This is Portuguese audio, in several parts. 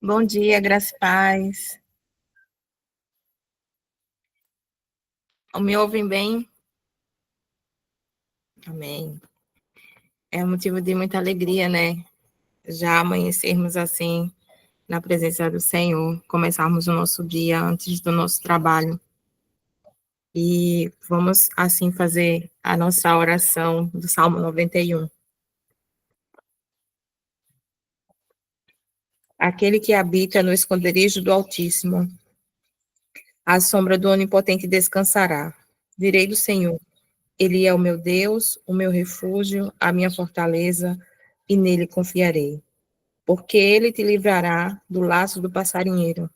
Bom dia, graça e paz. Me ouvem bem? Amém. É um motivo de muita alegria, né? Já amanhecermos assim, na presença do Senhor, começarmos o nosso dia antes do nosso trabalho. E vamos, assim, fazer a nossa oração do Salmo 91. Aquele que habita no esconderijo do Altíssimo, à sombra do Onipotente descansará. Direi do Senhor, Ele é o meu Deus, o meu refúgio, a minha fortaleza, e nele confiarei. Porque ele te livrará do laço do passarinheiro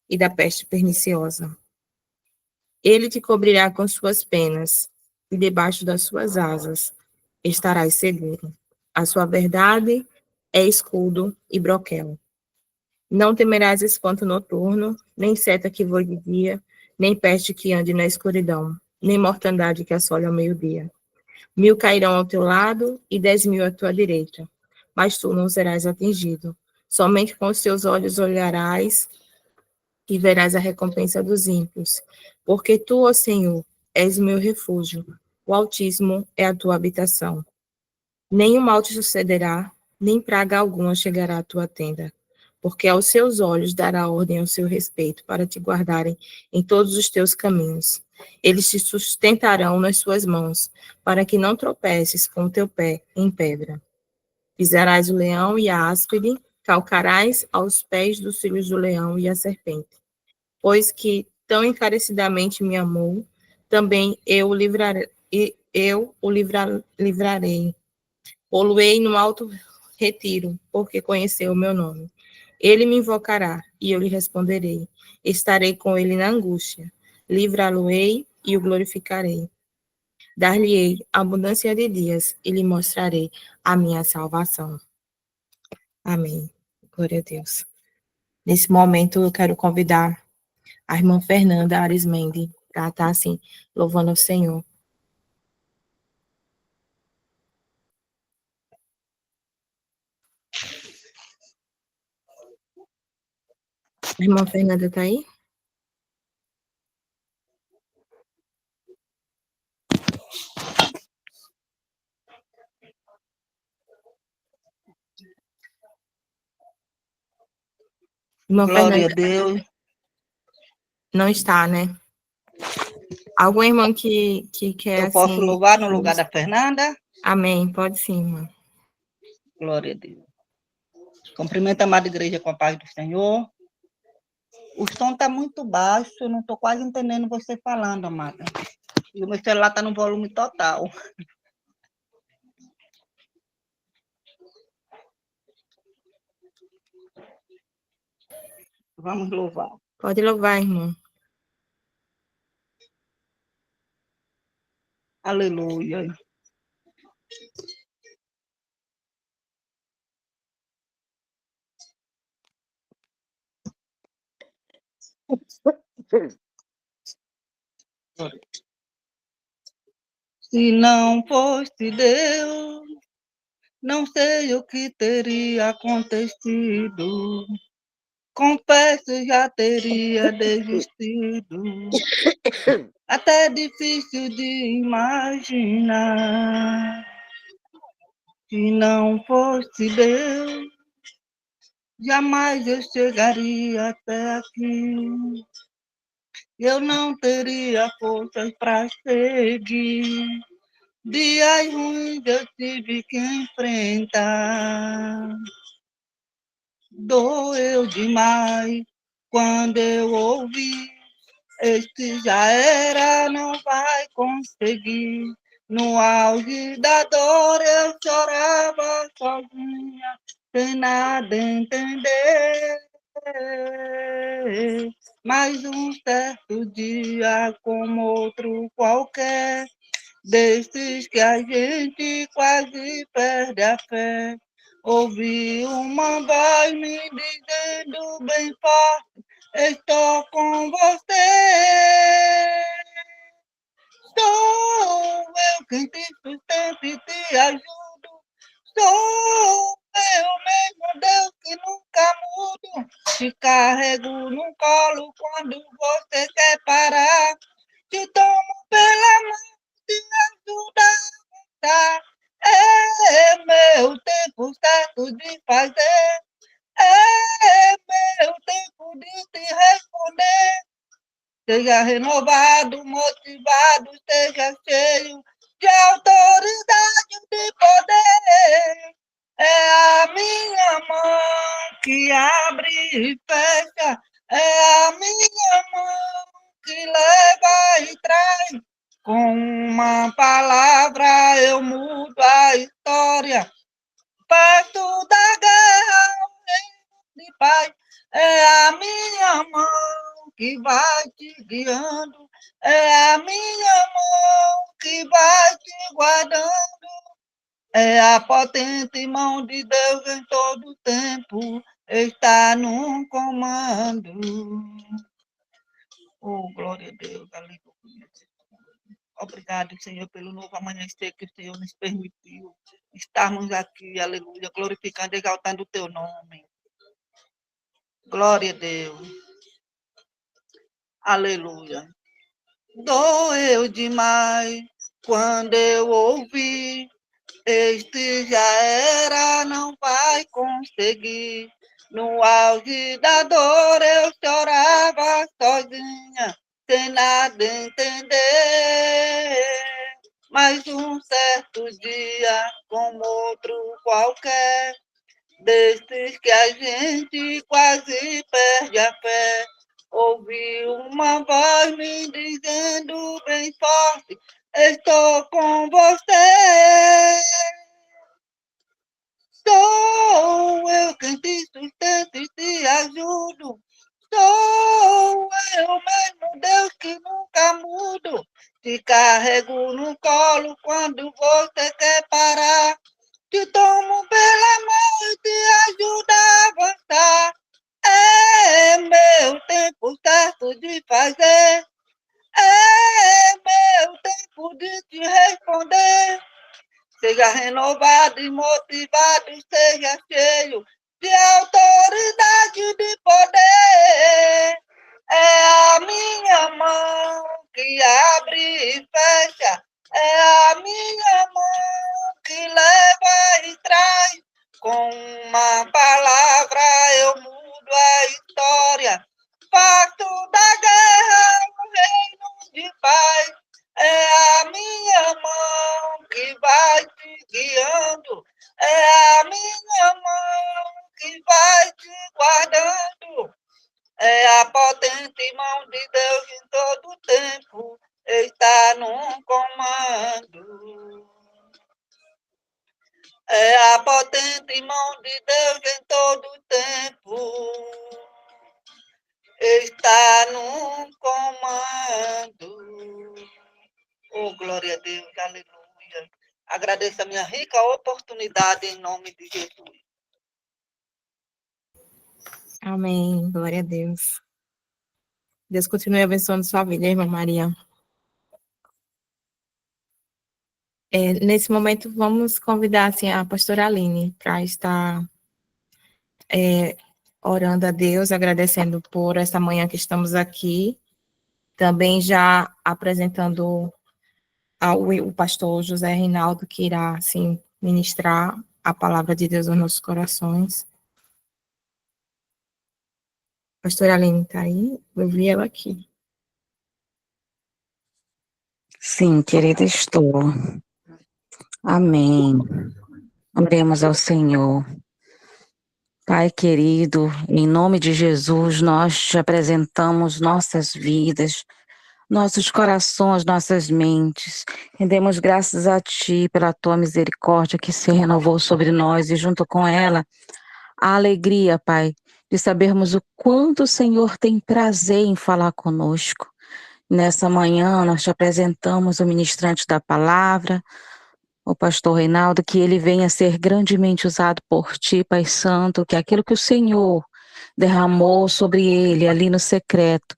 e da peste perniciosa. Ele te cobrirá com suas penas, e debaixo das suas asas estarás seguro. A sua verdade é escudo e broquel. Não temerás espanto noturno, nem seta que voe de dia, nem peste que ande na escuridão, nem mortandade que assole ao meio-dia. 1.000 cairão ao teu lado e 10.000 à tua direita, mas tu não serás atingido. Somente com os teus olhos olharás e verás a recompensa dos ímpios. Porque tu, ó Senhor, és o meu refúgio, o Altíssimo é a tua habitação. Nem o mal te sucederá, nem praga alguma chegará à tua tenda. Porque aos seus olhos dará ordem ao seu respeito, para te guardarem em todos os teus caminhos. Eles te sustentarão nas suas mãos, para que não tropeces com o teu pé em pedra. Pisarás o leão e a áspide, calcarás aos pés dos filhos do leão e a serpente. Pois que tão encarecidamente me amou, também eu o livrarei. Poluei no alto retiro, porque conheceu o meu nome. Ele me invocará, e eu lhe responderei. Estarei com ele na angústia. Livrá-lo-ei e o glorificarei. Dar-lhe-ei abundância de dias, e lhe mostrarei a minha salvação. Amém. Glória a Deus. Nesse momento, eu quero convidar a irmã Fernanda Arismendi para estar, assim, louvando o Senhor. A irmã Fernanda está aí? Irmã Glória a Fernanda Deus. não está, né? Alguma irmã que quer, Eu posso assim... louvar no lugar da Fernanda? Amém, pode sim, irmã. Glória a Deus. Cumprimento a amada igreja com a paz do Senhor. O som está muito baixo, eu não estou quase entendendo você falando, amada. E o meu celular está no volume total. Vamos louvar. Pode louvar, irmã. Aleluia. Se não fosse Deus, não sei o que teria acontecido. Confesso, já teria desistido. Até é difícil de imaginar. Se não fosse Deus, jamais eu chegaria até aqui. Eu não teria forças para seguir. Dias ruins eu tive que enfrentar. Doeu demais quando eu ouvi. Este já era, não vai conseguir. No auge da dor eu chorava sozinha, sem nada entender. Mas um certo dia, como outro qualquer, desses que a gente quase perde a fé, ouvi uma voz me dizendo bem forte: estou com você. Sou eu quem te sustenta e te ajudo. Sou eu mesmo, Deus, que nunca te carrego no colo quando você quer parar. Te tomo pela mão, te ajuda a voltar. É meu tempo certo de fazer. É meu tempo de te responder. Seja renovado, motivado, seja cheio de autoridade de poder. É a minha mão que abre e fecha, é a minha mão que leva e traz. Com uma palavra eu mudo a história, perto da guerra, o reino de paz. É a minha mão que vai te guiando, é a minha mão que vai te guardando. É a potente mão de Deus em todo tempo, está no comando. Oh, glória a Deus, aleluia. Obrigado, Senhor, pelo novo amanhecer que o Senhor nos permitiu estarmos aqui, aleluia, glorificando e exaltando o teu nome. Glória a Deus. Aleluia. Doeu demais quando eu ouvi. Este já era, não vai conseguir. No auge da dor eu chorava sozinha, sem nada entender. Mas um certo dia, como outro qualquer, desses que a gente quase perde a fé, ouvi uma voz me dizendo bem forte: estou com você. Sou eu quem te sustento e te ajudo. Sou eu mesmo, Deus, que nunca mudo. Te carrego no colo quando você quer parar. Te tomo pela mão e te ajudo a avançar. É meu tempo certo de fazer. É meu tempo de te responder. Seja renovado e motivado, seja cheio de autoridade de poder. É a minha mão que abre e fecha, é a minha mão que leva e traz. Com uma palavra eu mudo a história, faço da guerra um reino de paz. É a minha mão que vai te guiando, é a minha mão que vai te guardando. É a potente mão de Deus em todo tempo, está no comando. É a potente mão de Deus em todo tempo, está no comando. Oh, glória a Deus, aleluia. Agradeço a minha rica oportunidade em nome de Jesus. Amém. Glória a Deus. Deus continue abençoando sua vida, irmã Maria. Nesse momento, vamos convidar assim, a pastora Aline para estar orando a Deus, agradecendo por essa manhã que estamos aqui. Também já apresentando o pastor José Reinaldo, que irá assim, ministrar a palavra de Deus aos nossos corações. Pastora Aline está aí? Eu vi ela aqui. Sim, querida, estou. Amém. Oremos ao Senhor. Pai querido, em nome de Jesus, nós te apresentamos nossas vidas, nossos corações, nossas mentes. Rendemos graças a Ti pela Tua misericórdia que se renovou sobre nós e junto com ela a alegria, Pai, de sabermos o quanto o Senhor tem prazer em falar conosco. Nessa manhã nós te apresentamos o ministrante da palavra, o pastor Reinaldo, que ele venha ser grandemente usado por Ti, Pai Santo, que aquilo que o Senhor derramou sobre ele ali no secreto,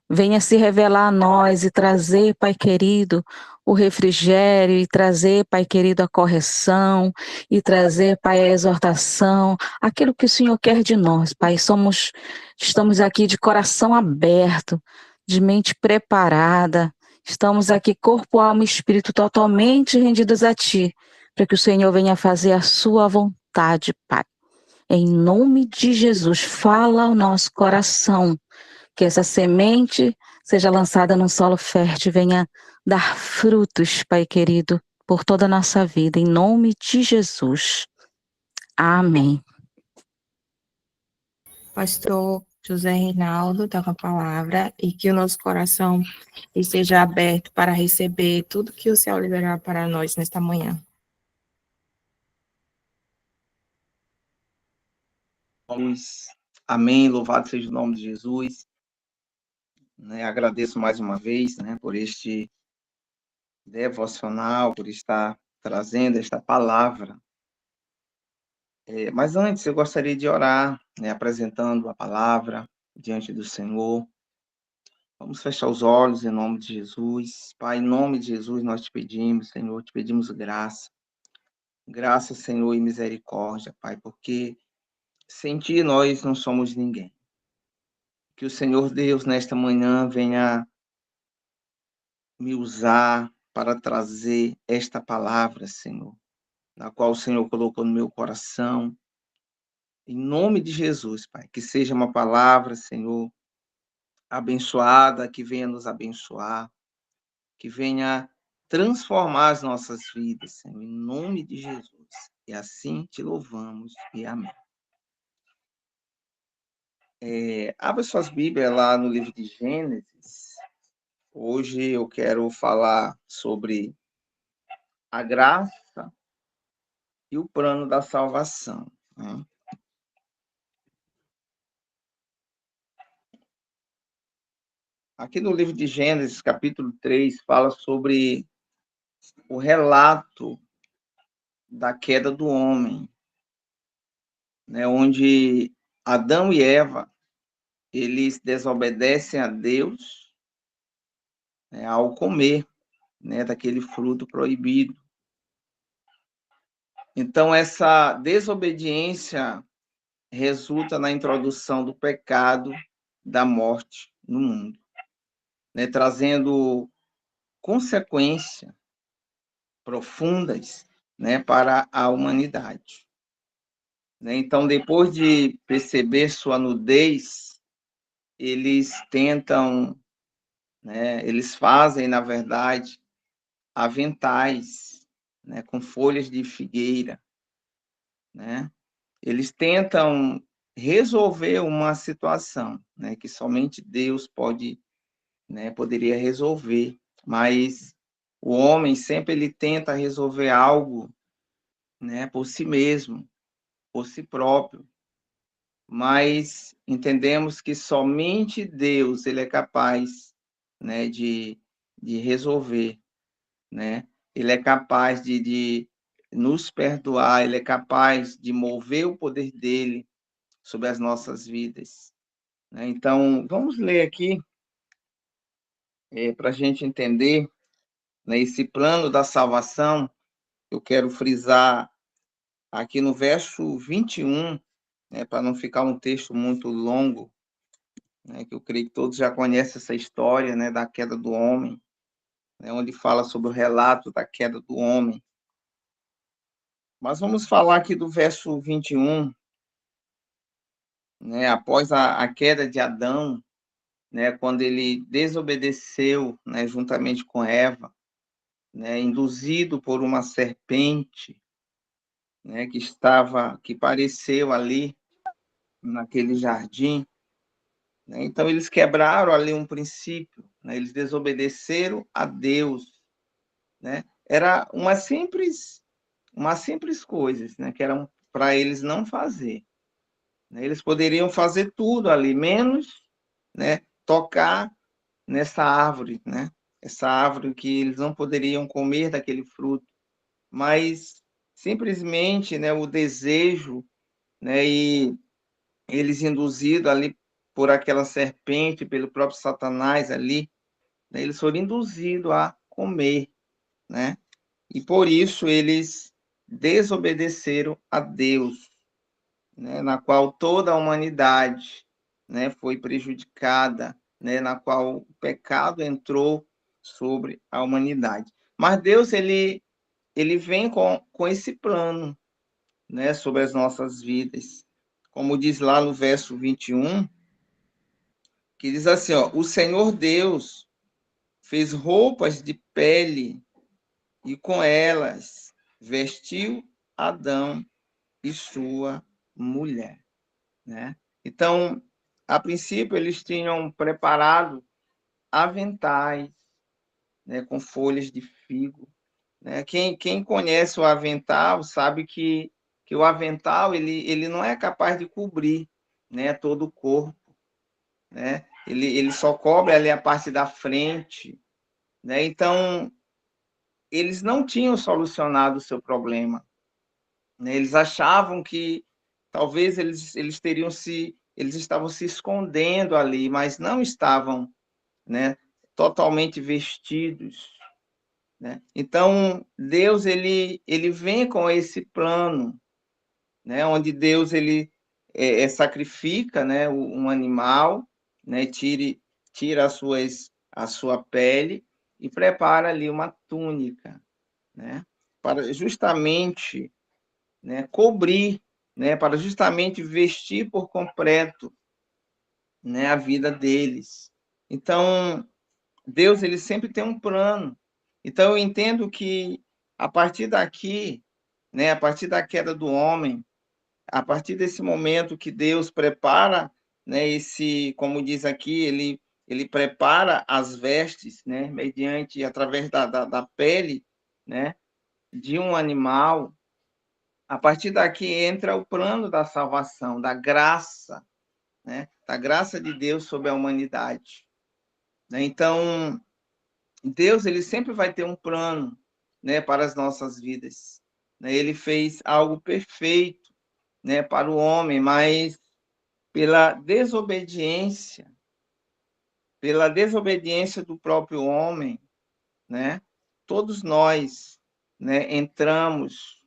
venha se revelar a nós e trazer, Pai querido, o refrigério, e trazer, Pai querido, a correção, e trazer, Pai, a exortação, aquilo que o Senhor quer de nós, Pai. Estamos aqui de coração aberto, de mente preparada, estamos aqui corpo, alma e espírito totalmente rendidos a Ti, para que o Senhor venha fazer a Sua vontade, Pai. Em nome de Jesus, fala ao nosso coração, que essa semente seja lançada num solo fértil, venha dar frutos, Pai querido, por toda a nossa vida, em nome de Jesus. Amém. Pastor José Reinaldo está com a palavra e que o nosso coração esteja aberto para receber tudo que o Senhor liberar para nós nesta manhã. Amém, louvado seja o nome de Jesus. Agradeço mais uma vez, por este devocional, por estar trazendo esta palavra. Mas antes eu gostaria de orar, apresentando a palavra diante do Senhor. Vamos fechar os olhos em nome de Jesus. Pai, em nome de Jesus nós te pedimos, Senhor, te pedimos graça. Graça, Senhor, e misericórdia, Pai, porque sem ti nós não somos ninguém. Que o Senhor Deus, nesta manhã, venha me usar para trazer esta palavra, Senhor, na qual o Senhor colocou no meu coração. Em nome de Jesus, Pai, que seja uma palavra, Senhor, abençoada, que venha nos abençoar, que venha transformar as nossas vidas, Senhor, em nome de Jesus. E assim te louvamos e amém. Abra suas Bíblias lá no livro de Gênesis. Hoje eu quero falar sobre a graça e o plano da salvação. Aqui no livro de Gênesis, capítulo 3, fala sobre o relato da queda do homem, onde Adão e Eva, eles desobedecem a Deus, ao comer, daquele fruto proibido. Então, essa desobediência resulta na introdução do pecado, da morte no mundo, trazendo consequências profundas, para a humanidade. Então, depois de perceber sua nudez, eles tentam, eles fazem, na verdade, aventais, com folhas de figueira, Eles tentam resolver uma situação, que somente Deus poderia resolver, mas o homem sempre ele tenta resolver algo, por si mesmo, por si próprio, mas entendemos que somente Deus ele é capaz, de resolver, Ele é capaz de nos perdoar, ele é capaz de mover o poder dele sobre as nossas vidas. Então, vamos ler aqui, para a gente entender, esse plano da salvação. Eu quero frisar aqui no verso 21, para não ficar um texto muito longo, que eu creio que todos já conhecem essa história, da queda do homem, onde fala sobre o relato da queda do homem. Mas vamos falar aqui do verso 21, após a queda de Adão, quando ele desobedeceu, juntamente com Eva, induzido por uma serpente, que apareceu ali naquele jardim. Então, eles quebraram ali um princípio, eles desobedeceram a Deus. Era uma simples coisa, que era para eles não fazer. Eles poderiam fazer tudo ali, menos tocar nessa árvore, essa árvore que eles não poderiam comer daquele fruto, mas simplesmente o desejo, e eles induzidos ali por aquela serpente, pelo próprio Satanás ali, né, eles foram induzidos a comer, né? E por isso eles desobedeceram a Deus, né, na qual toda a humanidade, né, foi prejudicada, né, na qual o pecado entrou sobre a humanidade. Mas Deus, ele vem com esse plano, né, sobre as nossas vidas. Como diz lá no verso 21, que diz assim, ó, o Senhor Deus fez roupas de pele e com elas vestiu Adão e sua mulher, né? Então, a princípio, eles tinham preparado aventais, né, com folhas de figo, né? Quem conhece o avental sabe que o avental ele não é capaz de cobrir, né, todo o corpo, né? Ele só cobre ali a parte da frente, né? Então, eles não tinham solucionado o seu problema, né? Eles achavam que talvez eles estavam se escondendo ali, mas não estavam, né, totalmente vestidos, né? Então, Deus ele vem com esse plano, né, onde Deus ele sacrifica, né, um animal, né, tira a sua pele e prepara ali uma túnica, né, para justamente, né, cobrir, né, para justamente vestir por completo, né, a vida deles. Então, Deus ele sempre tem um plano. Então, eu entendo que a partir daqui, né, a partir da queda do homem, a partir desse momento que Deus prepara, né, como diz aqui, ele prepara as vestes, né, mediante, através da pele, né, de um animal. A partir daqui entra o plano da salvação, da graça, né, da graça de Deus sobre a humanidade, né? Então, Deus ele sempre vai ter um plano, né, para as nossas vidas, né? Ele fez algo perfeito, né, para o homem, mas pela desobediência do próprio homem, né, todos nós, né, entramos,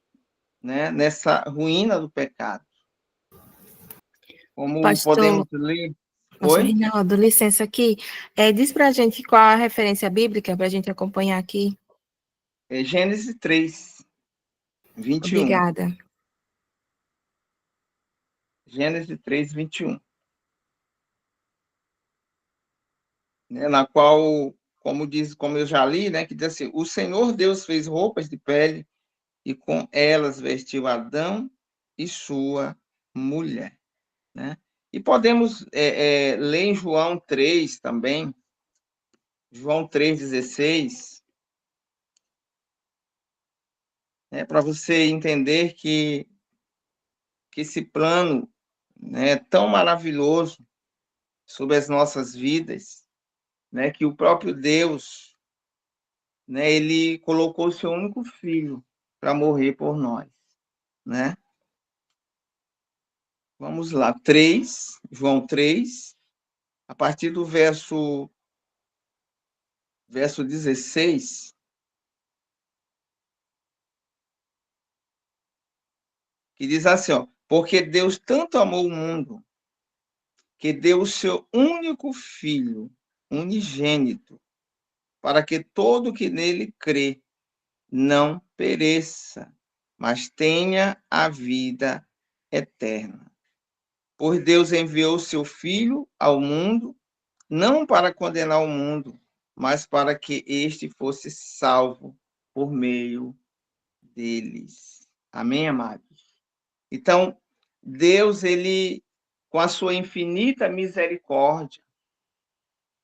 né, nessa ruína do pecado. Como Pastor, podemos ler? pastor Oi? Rinaldo, licença aqui. Diz para a gente qual a referência bíblica para a gente acompanhar aqui. É Gênesis 3, 21. Obrigada. Gênesis 3, 21. Né, na qual, como eu já li, né, que diz assim, o Senhor Deus fez roupas de pele e com elas vestiu Adão e sua mulher, né? E podemos ler em João 3 também, João 3,16, né, para você entender que esse plano, né, tão maravilhoso sobre as nossas vidas, né, que o próprio Deus, né, ele colocou o seu único filho para morrer por nós, né? Vamos lá, João 3, a partir do verso 16, que diz assim, ó, porque Deus tanto amou o mundo, que deu o seu único filho, unigênito, para que todo que nele crê não pereça, mas tenha a vida eterna. Pois Deus enviou seu Filho ao mundo, não para condenar o mundo, mas para que este fosse salvo por meio deles. Amém, amados? Então, Deus, ele, com a sua infinita misericórdia,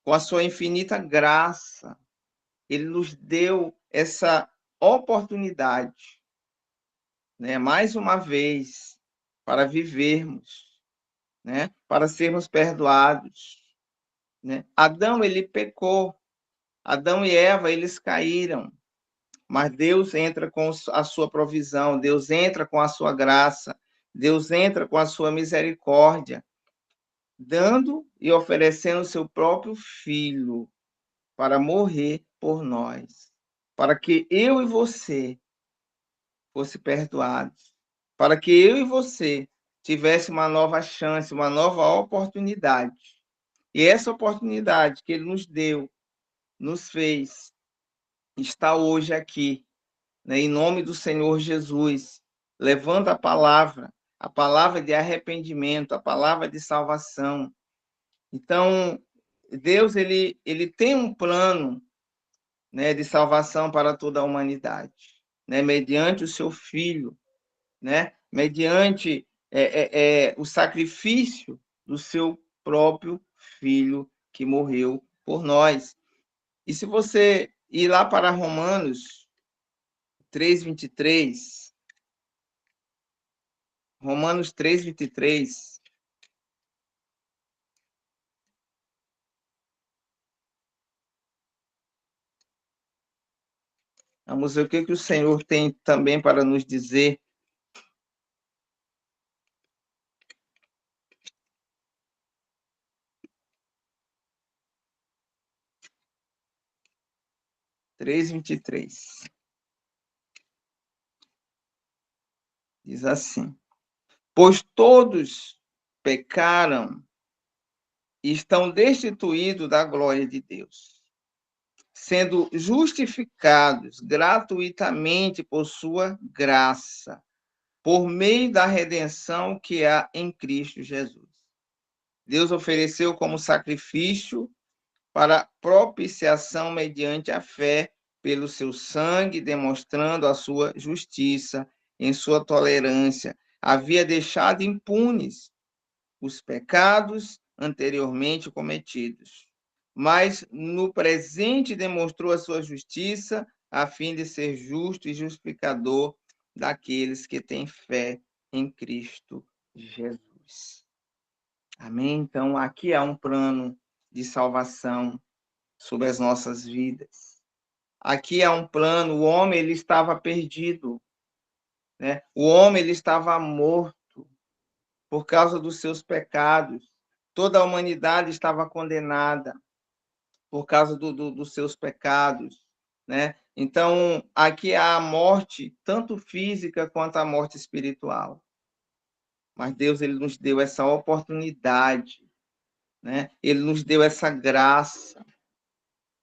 com a sua infinita graça, ele nos deu essa oportunidade, né, mais uma vez, para vivermos, né, para sermos perdoados, né? Adão, ele pecou, Adão e Eva, eles caíram, mas Deus entra com a sua provisão, Deus entra com a sua graça, Deus entra com a sua misericórdia, dando e oferecendo seu próprio filho para morrer por nós, para que eu e você fosse perdoados, para que eu e você tivesse uma nova chance, uma nova oportunidade. E essa oportunidade que ele nos deu, nos fez, está hoje aqui, né, em nome do Senhor Jesus, levando a palavra de arrependimento, a palavra de salvação. Então, Deus ele tem um plano, né, de salvação para toda a humanidade, né, mediante o seu Filho, né, mediante o sacrifício do seu próprio Filho que morreu por nós. E se você ir lá para Romanos 3:23, Romanos 3:23, vamos ver o que o Senhor tem também para nos dizer. Três, 23. Diz assim: pois todos pecaram e estão destituídos da glória de Deus, sendo justificados gratuitamente por sua graça, por meio da redenção que há em Cristo Jesus. Deus ofereceu como sacrifício para propiciação mediante a fé pelo seu sangue, demonstrando a sua justiça em sua tolerância. Havia deixado impunes os pecados anteriormente cometidos, mas no presente demonstrou a sua justiça, a fim de ser justo e justificador daqueles que têm fé em Cristo Jesus. Amém? Então, aqui há um plano de salvação sobre as nossas vidas. Aqui há um plano, o homem ele estava perdido, né? O homem ele estava morto por causa dos seus pecados. Toda a humanidade estava condenada por causa dos seus pecados, né? Então, aqui há a morte, tanto física quanto a morte espiritual. Mas Deus ele nos deu essa oportunidade, né? Ele nos deu essa graça.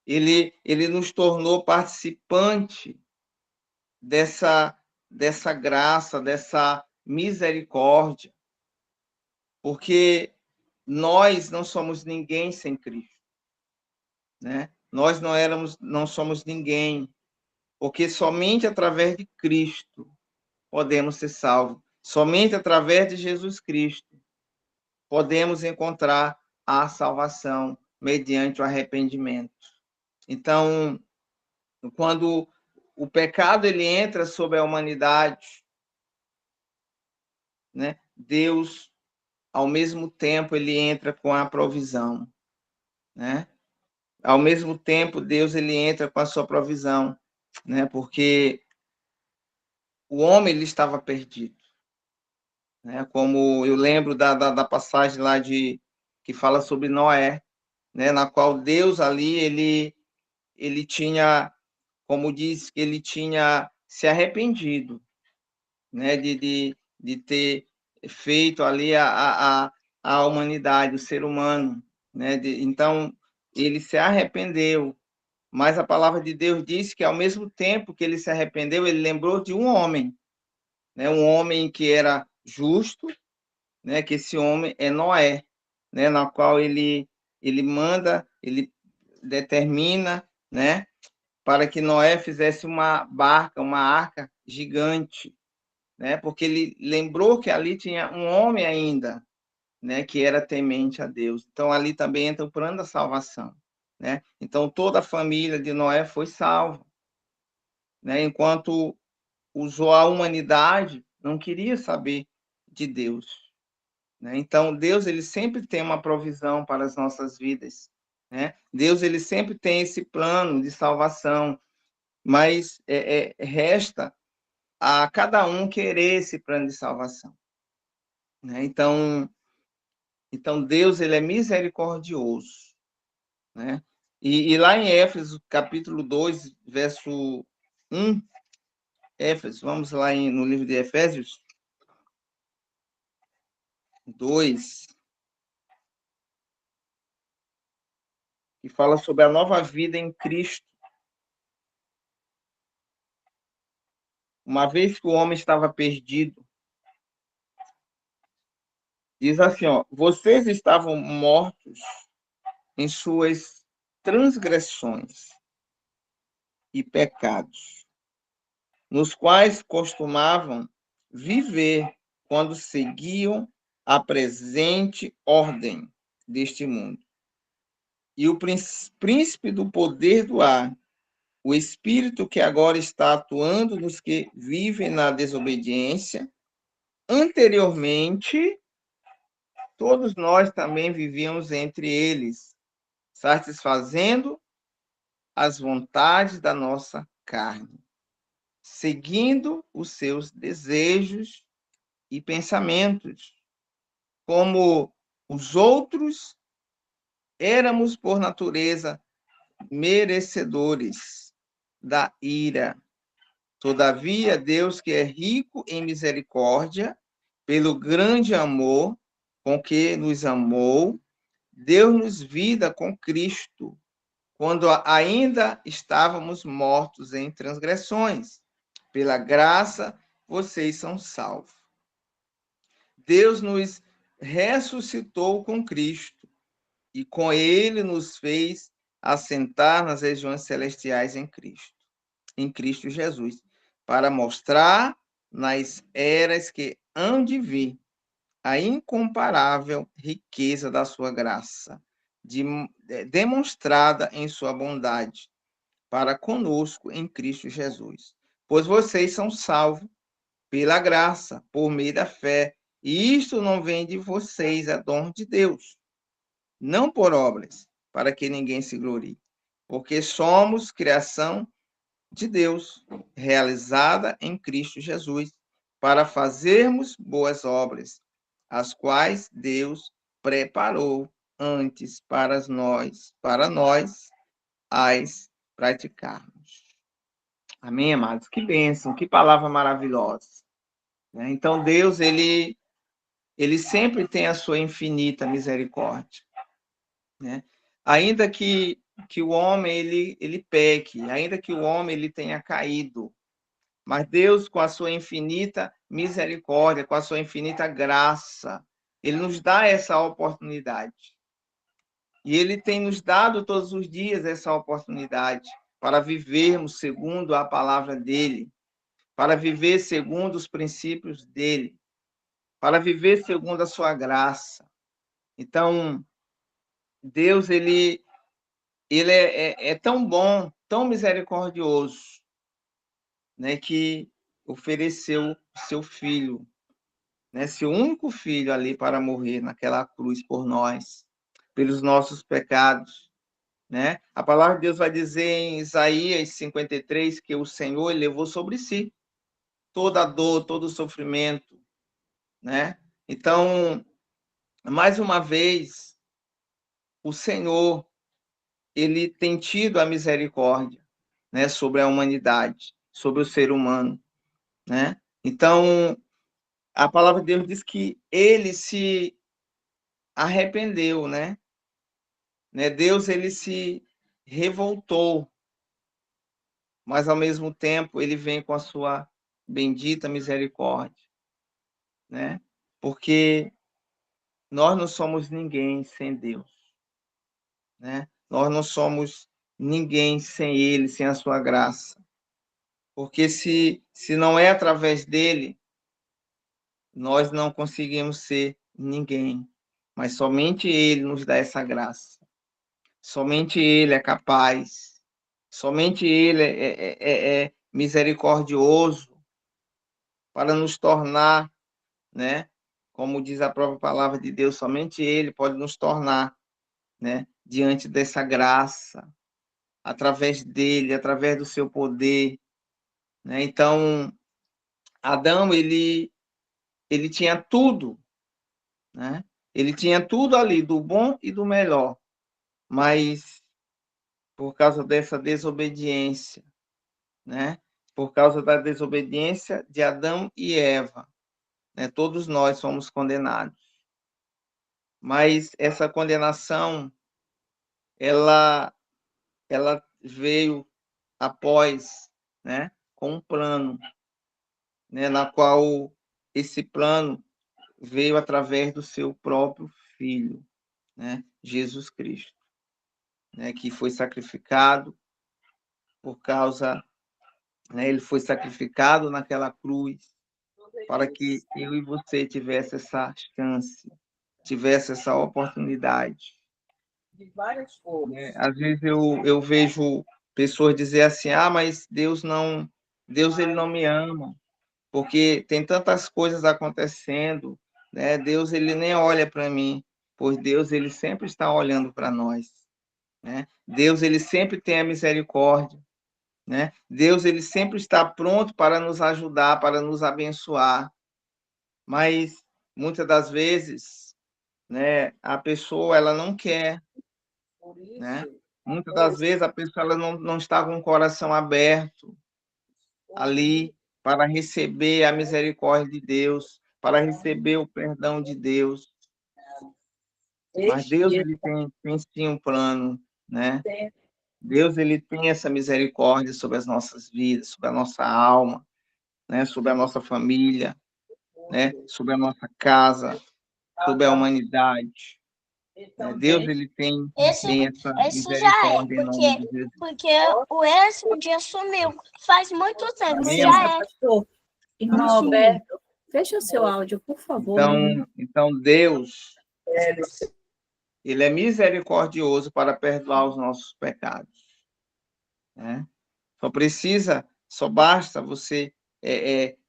Ele nos tornou participante dessa graça, dessa misericórdia, porque nós não somos ninguém sem Cristo, né? Nós não somos ninguém, porque somente através de Cristo podemos ser salvos. Somente através de Jesus Cristo podemos encontrar a salvação mediante o arrependimento. Então, quando o pecado ele entra sobre a humanidade, né? Deus, ao mesmo tempo, ele entra com a provisão, né? Ao mesmo tempo, Deus ele entra com a sua provisão, né? Porque o homem ele estava perdido, né? Como eu lembro da passagem lá que fala sobre Noé, né? Na qual Deus ali ele tinha, como diz, que ele tinha se arrependido, né? De ter feito ali a humanidade, o ser humano, né? Então ele se arrependeu. Mas a palavra de Deus diz que, ao mesmo tempo que ele se arrependeu, ele lembrou de um homem, né? Um homem que era justo, né? Que esse homem é Noé, né? Na qual ele manda, ele determina, né? Para que Noé fizesse uma barca, uma arca gigante, né? Porque ele lembrou que ali tinha um homem ainda, né? Que era temente a Deus. Então ali também entra o plano da salvação, né? Então toda a família de Noé foi salva, né? Enquanto a humanidade não queria saber de Deus, né? Então Deus ele sempre tem uma provisão para as nossas vidas, né? Deus ele sempre tem esse plano de salvação, mas resta a cada um querer esse plano de salvação, né? Então Então, Deus, ele é misericordioso, né? E lá em Éfeso, capítulo 2, verso 1, Éfeso, vamos lá no livro de Efésios 2, que fala sobre a nova vida em Cristo. Uma vez que o homem estava perdido, diz assim, ó, vocês estavam mortos em suas transgressões e pecados, nos quais costumavam viver quando seguiam a presente ordem deste mundo. E o príncipe do poder do ar, o espírito que agora está atuando nos que vivem na desobediência, anteriormente, todos nós também vivíamos entre eles, satisfazendo as vontades da nossa carne, seguindo os seus desejos e pensamentos. Como os outros, éramos, por natureza, merecedores da ira. Todavia, Deus, que é rico em misericórdia, pelo grande amor com que nos amou, deu-nos vida com Cristo, quando ainda estávamos mortos em transgressões. Pela graça, vocês são salvos. Deus nos ressuscitou com Cristo e com ele nos fez assentar nas regiões celestiais em Cristo Jesus, para mostrar nas eras que hão de vir a incomparável riqueza da sua graça, demonstrada em sua bondade para conosco em Cristo Jesus. Pois vocês são salvos pela graça, por meio da fé. E isto não vem de vocês, é dom de Deus, não por obras, para que ninguém se glorie. Porque somos criação de Deus, realizada em Cristo Jesus, para fazermos boas obras, as quais Deus preparou antes para nós as praticarmos. Amém, amados? Que bênção, que palavra maravilhosa. Então, Deus, ele sempre tem a sua infinita misericórdia, né? Ainda que o homem ele peque, ainda que o homem ele tenha caído, mas Deus, com a sua infinita misericórdia, com a sua infinita graça, ele nos dá essa oportunidade. E ele tem nos dado todos os dias essa oportunidade para vivermos segundo a palavra dele, para viver segundo os princípios dele, para viver segundo a sua graça. Então, Deus, ele é tão bom, tão misericordioso, né, que ofereceu seu filho, né, seu único filho ali para morrer naquela cruz por nós, pelos nossos pecados, né? A palavra de Deus vai dizer em Isaías 53 que o Senhor levou sobre si toda a dor, todo o sofrimento, né? Então, mais uma vez, o Senhor, ele tem tido a misericórdia, né, sobre a humanidade, sobre o ser humano, né? Então, a palavra de Deus diz que ele se arrependeu, né? Deus, ele se revoltou, mas ao mesmo tempo ele vem com a sua bendita misericórdia, né? Porque nós não somos ninguém sem Deus, né? Nós não somos ninguém sem ele, sem a sua graça. Porque se não é através dele, nós não conseguimos ser ninguém, mas somente ele nos dá essa graça. Somente ele é capaz, somente ele é misericordioso para nos tornar, né? Como diz a própria palavra de Deus, somente ele pode nos tornar, né? Diante dessa graça, através dele, através do seu poder, né? Então, Adão, ele tinha tudo, né? Ele tinha tudo ali, do bom e do melhor, mas por causa dessa desobediência, né? Por causa da desobediência de Adão e Eva, né? Todos nós somos condenados. Mas essa condenação, ela veio após, né? Com um plano, né? Na qual esse plano veio através do seu próprio Filho, né? Jesus Cristo, né? Que foi sacrificado por causa, né? Ele foi sacrificado naquela cruz para que eu e você tivesse essa chance, tivesse essa oportunidade. Né? Às vezes eu vejo pessoas dizer assim, mas Deus ele não me ama, porque tem tantas coisas acontecendo, né? Deus ele nem olha para mim, pois Deus ele sempre está olhando para nós, né? Deus ele sempre tem a misericórdia, né? Deus ele sempre está pronto para nos ajudar, para nos abençoar, mas muitas das vezes, né, a pessoa ela não quer, né? Muitas das vezes a pessoa ela não está com o coração aberto ali para receber a misericórdia de Deus, para receber o perdão de Deus. Mas Deus ele tem sim um plano, né? Deus ele tem essa misericórdia sobre as nossas vidas, sobre a nossa alma, né? Sobre a nossa família, né? Sobre a nossa casa, sobre a humanidade. Deus ele tem Esse essa já é, misericórdia em nome de Jesus. porque o Esse um dia sumiu. Faz muito tempo, Amém, já amado? é. Pastor, irmão Alberto, fecha o seu áudio, por favor. Então Deus, ele é misericordioso para perdoar os nossos pecados, né? Só basta você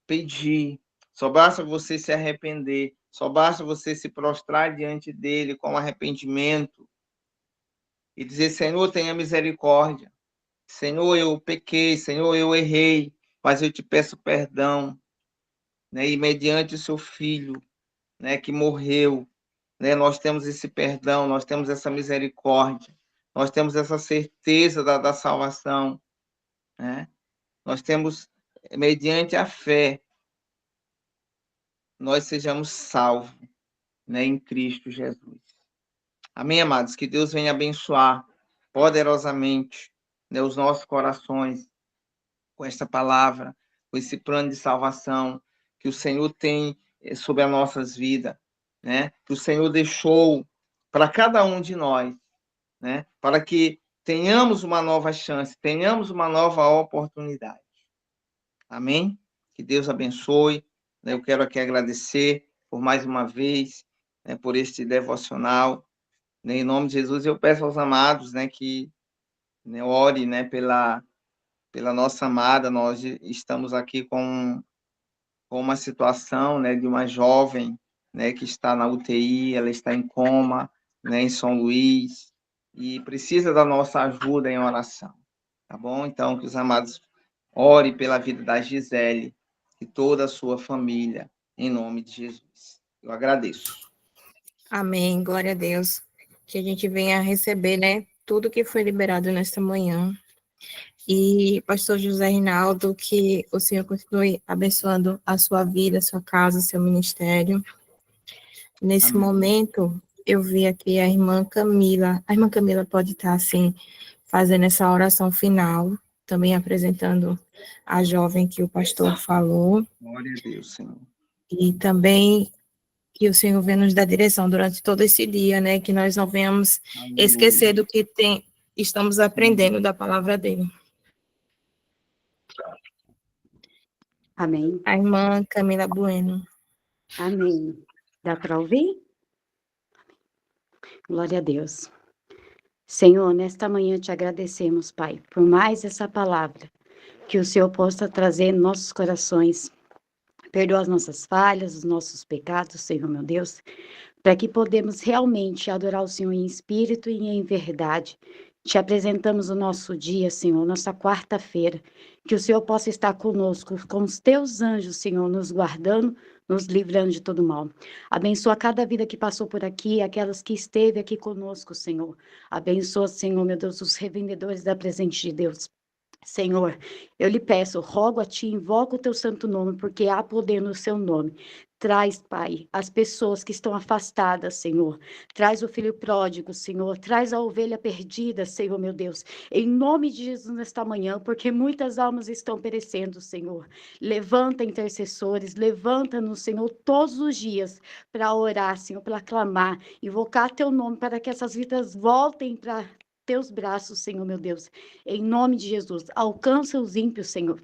pedir, só basta você se arrepender, só basta você se prostrar diante dele com arrependimento e dizer, Senhor, tenha misericórdia. Senhor, eu pequei, Senhor, eu errei, mas eu te peço perdão, né? E mediante o seu filho, né, que morreu, né, nós temos esse perdão, nós temos essa misericórdia, nós temos essa certeza da salvação, né? Nós temos, mediante a fé, nós sejamos salvos, né, em Cristo Jesus. Amém, amados? Que Deus venha abençoar poderosamente, né, os nossos corações com esta palavra, com esse plano de salvação que o Senhor tem sobre as nossas vidas, né? Que o Senhor deixou para cada um de nós, né? Para que tenhamos uma nova chance, tenhamos uma nova oportunidade. Amém? Que Deus abençoe. Eu quero aqui agradecer por mais uma vez, né, por este devocional. Em nome de Jesus, eu peço aos amados, né, que, né, ore, né, pela nossa amada. Nós estamos aqui com uma situação, né, de uma jovem, né, que está na UTI, ela está em coma, né, em São Luís, e precisa da nossa ajuda em oração, tá bom? Então, que os amados ore pela vida da Gisele e toda a sua família, em nome de Jesus. Eu agradeço. Amém, glória a Deus. Que a gente venha receber, né, tudo que foi liberado nesta manhã. E, pastor José Rinaldo, que o Senhor continue abençoando a sua vida, a sua casa, seu ministério. Nesse Amém. momento, eu vi aqui a irmã Camila. A irmã Camila pode estar, assim, fazendo essa oração final, também apresentando a jovem que o pastor falou. Glória a Deus, Senhor. E também que o Senhor venha nos dar direção durante todo esse dia, né? Que nós não venhamos esquecer do que estamos aprendendo da palavra dele. Amém. A irmã Camila Bueno. Amém. Dá para ouvir? Glória a Deus. Senhor, nesta manhã te agradecemos, Pai, por mais essa palavra que o Senhor possa trazer em nossos corações. Perdoa as nossas falhas, os nossos pecados, Senhor, meu Deus, para que podemos realmente adorar o Senhor em espírito e em verdade. Te apresentamos o nosso dia, Senhor, nossa quarta-feira, que o Senhor possa estar conosco, com os teus anjos, Senhor, nos guardando, nos livrando de todo mal. Abençoa cada vida que passou por aqui, aquelas que esteve aqui conosco, Senhor. Abençoa, Senhor, meu Deus, os revendedores da presente de Deus. Senhor, eu lhe peço, rogo a ti, invoco o teu santo nome, porque há poder no seu nome. Traz, Pai, as pessoas que estão afastadas, Senhor. Traz o filho pródigo, Senhor. Traz a ovelha perdida, Senhor, meu Deus. Em nome de Jesus nesta manhã, porque muitas almas estão perecendo, Senhor. Levanta intercessores, levanta-nos, Senhor, todos os dias para orar, Senhor, para clamar, invocar teu nome, para que essas vidas voltem para teus braços, Senhor, meu Deus. Em nome de Jesus, alcança os ímpios, Senhor.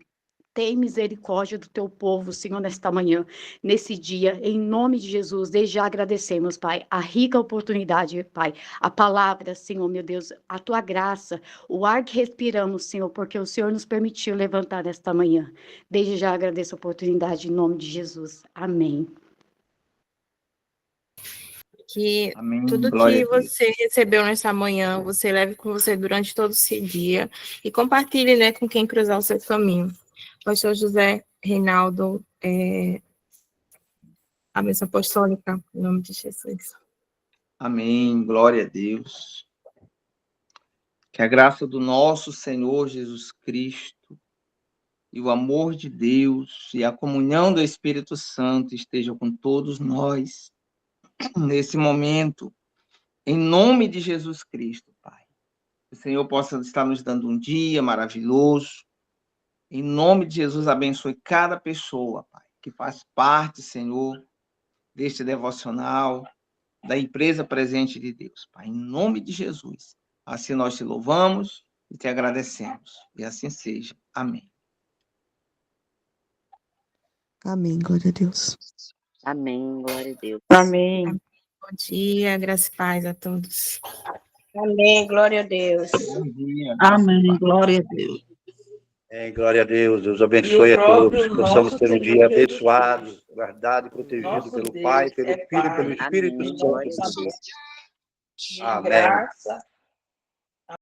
Tem misericórdia do teu povo, Senhor, nesta manhã, nesse dia, em nome de Jesus. Desde já agradecemos, Pai, a rica oportunidade, Pai, a palavra, Senhor, meu Deus, a tua graça, o ar que respiramos, Senhor, porque o Senhor nos permitiu levantar nesta manhã. Desde já agradeço a oportunidade, em nome de Jesus. Amém. Que Amém. tudo Glória que a Deus. você recebeu nessa manhã, você leve com você durante todo esse dia e compartilhe, né, com quem cruzar o seu caminho. Pastor José Reinaldo, a bênção apostólica, em nome de Jesus. Amém. Glória a Deus. Que a graça do nosso Senhor Jesus Cristo e o amor de Deus e a comunhão do Espírito Santo estejam com todos nós nesse momento, em nome de Jesus Cristo, Pai. Que o Senhor possa estar nos dando um dia maravilhoso. Em nome de Jesus, abençoe cada pessoa, Pai, que faz parte, Senhor, deste devocional, da empresa presente de Deus, Pai. Em nome de Jesus. Assim nós te louvamos e te agradecemos. E assim seja. Amém. Amém, glória a Deus. Amém, glória a Deus. Amém. Bom dia, graça e paz a todos. Amém, glória a Deus. Bom dia. Amém, glória a Deus. Glória a Deus, Deus abençoe a todos, que possamos ter um dia abençoado, guardado e protegido pelo Pai, pelo Filho e pelo Espírito Amém, Santo glória de a Deus. Deus. Amém. Graça